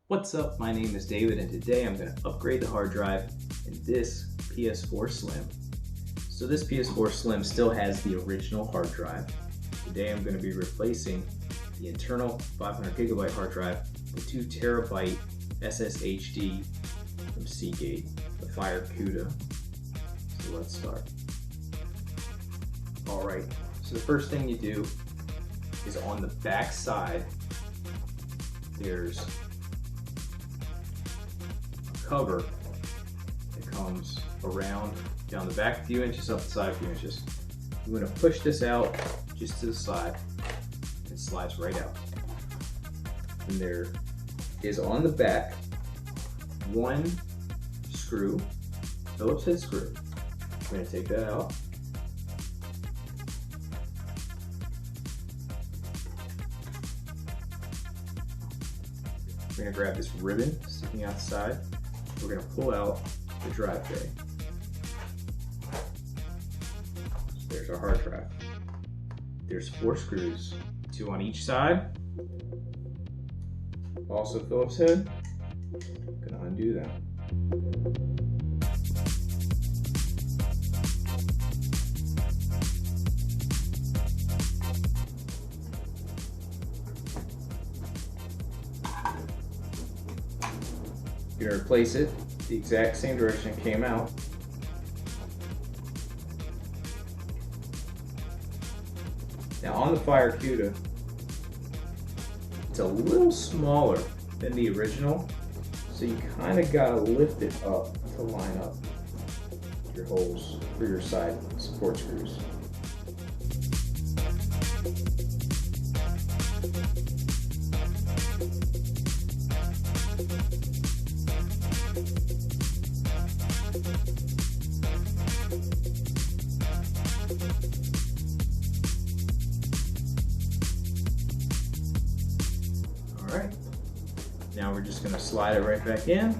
What's up? My name is David and today I'm going to upgrade the hard drive in this PS4 Slim. So this PS4 Slim still has the original hard drive. Today I'm going to be replacing the internal 500 gigabyte hard drive with 2 terabyte SSHD from Seagate, the Firecuda. So let's start. Alright, so the first thing you do is on the back side there's cover that comes around down the back a few inches, up the side a few inches. I'm going to push this out just to the side. It slides right out. And there is on the back one screw, Phillips head screw. I'm going to take that out. We're going to grab this ribbon sticking out the side. We're going to pull out the drive bay. So there's our hard drive. There's 4 screws, 2 on each side. Also Phillips head. I'm going to undo that. You're going to replace it the exact same direction it came out. Now on the Firecuda, it's a little smaller than the original, so you kind of got to lift it up to line up your holes for your side support screws. Alright, now we're just going to slide it right back in.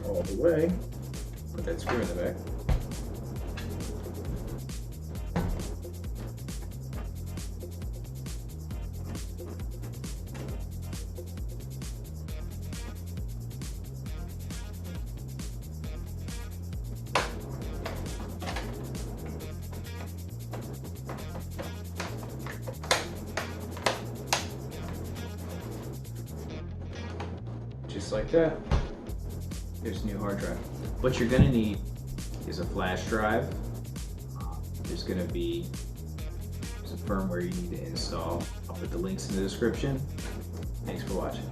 All the way. Put that screw in the back. Just like that, there's a new hard drive. What you're gonna need is a flash drive. There's gonna be some firmware you need to install. I'll put the links in the description. Thanks for watching.